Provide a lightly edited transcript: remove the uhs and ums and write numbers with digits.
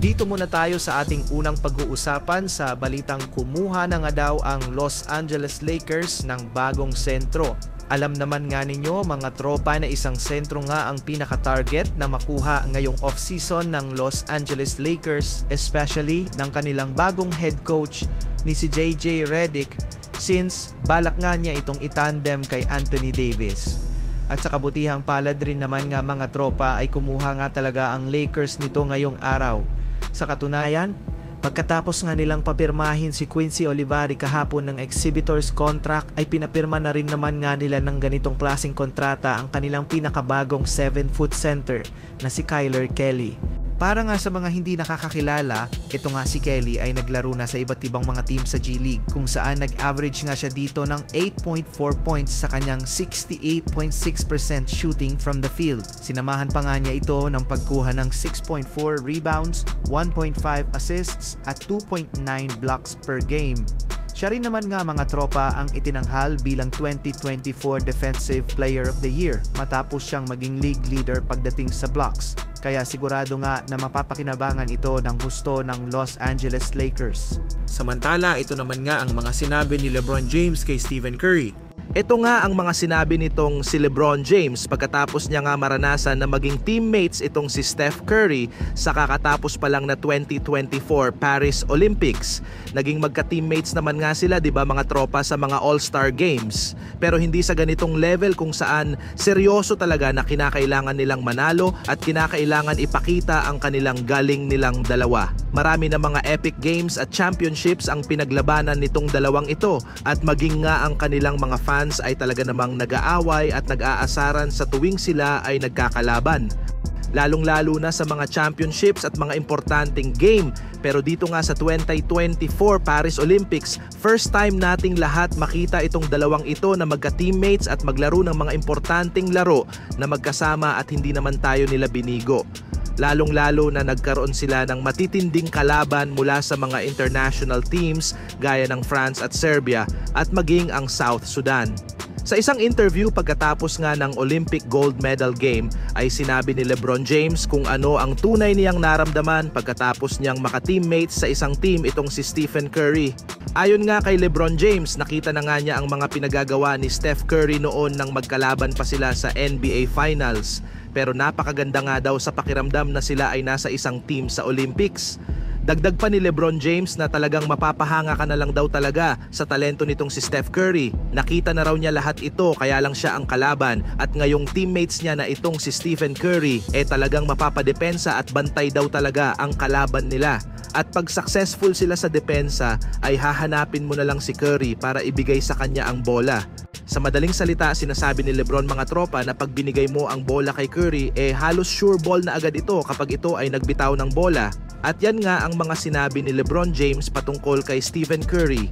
Dito muna tayo sa ating unang pag-uusapan sa balitang kumuha na nga daw ang Los Angeles Lakers ng bagong sentro. Alam naman nga ninyo mga tropa na isang sentro nga ang pinaka-target na makuha ngayong off-season ng Los Angeles Lakers, especially ng kanilang bagong head coach ni si JJ Redick, since balak nga niya itong itandem kay Anthony Davis. At sa kabutihang palad rin naman nga mga tropa ay kumuha nga talaga ang Lakers nito ngayong araw. Sa katunayan, pagkatapos nga nilang papirmahin si Quincy Olivari kahapon ng exhibitors contract ay pinapirma na rin naman nga nila ng ganitong klaseng kontrata ang kanilang pinakabagong 7-foot center na si Kyler Kelly. Para nga sa mga hindi nakakakilala, ito nga si Kelly ay naglaro na sa iba't ibang mga team sa G League kung saan nag-average nga siya dito ng 8.4 points sa kanyang 68.6% shooting from the field. Sinamahan pa nga niya ito ng pagkuha ng 6.4 rebounds, 1.5 assists at 2.9 blocks per game. Siya rin naman nga mga tropa ang itinanghal bilang 2024 Defensive Player of the Year matapos siyang maging league leader pagdating sa blocks. Kaya sigurado nga na mapapakinabangan ito ng gusto ng Los Angeles Lakers. Samantala, ito naman nga ang mga sinabi ni LeBron James kay Stephen Curry. Ito nga ang mga sinabi nitong si LeBron James pagkatapos niya nga maranasan na maging teammates itong si Steph Curry sa kakatapos pa lang na 2024 Paris Olympics. Naging magka-teammates naman nga sila, 'di ba, mga tropa sa mga All-Star Games. Pero hindi sa ganitong level kung saan seryoso talaga na kinakailangan nilang manalo at kinakailangan ipakita ang kanilang galing nilang dalawa. Marami na mga epic games at championships ang pinaglabanan nitong dalawang ito at maging nga ang kanilang mga fans ay talaga namang nag-aaway at nag-aasaran sa tuwing sila ay nagkakalaban. Lalong-lalo na sa mga championships at mga importanteng game. Pero dito nga sa 2024 Paris Olympics, first time nating lahat makita itong dalawang ito na magka-teammates at maglaro ng mga importanteng laro na magkasama at hindi naman tayo nila binigo. Lalong-lalo na nagkaroon sila ng matitinding kalaban mula sa mga international teams gaya ng France at Serbia at maging ang South Sudan. Sa isang interview pagkatapos nga ng Olympic gold medal game ay sinabi ni LeBron James kung ano ang tunay niyang naramdaman pagkatapos niyang maka-teammates sa isang team itong si Stephen Curry. Ayon nga kay LeBron James, nakita na nga niya ang mga pinagagawa ni Steph Curry noon nang magkalaban pa sila sa NBA Finals. Pero napakaganda nga daw sa pakiramdam na sila ay nasa isang team sa Olympics. Dagdag pa ni LeBron James na talagang mapapahanga ka na lang daw talaga sa talento nitong si Steph Curry. Nakita na raw niya lahat ito kaya lang siya ang kalaban at ngayong teammates niya na itong si Stephen Curry talagang mapapadepensa at bantay daw talaga ang kalaban nila. At pag successful sila sa depensa ay hahanapin mo na lang si Curry para ibigay sa kanya ang bola. Sa madaling salita, sinasabi ni LeBron mga tropa na pag binigay mo ang bola kay Curry halos sure ball na agad ito kapag ito ay nagbitaw ng bola. At yan nga ang mga sinabi ni LeBron James patungkol kay Stephen Curry.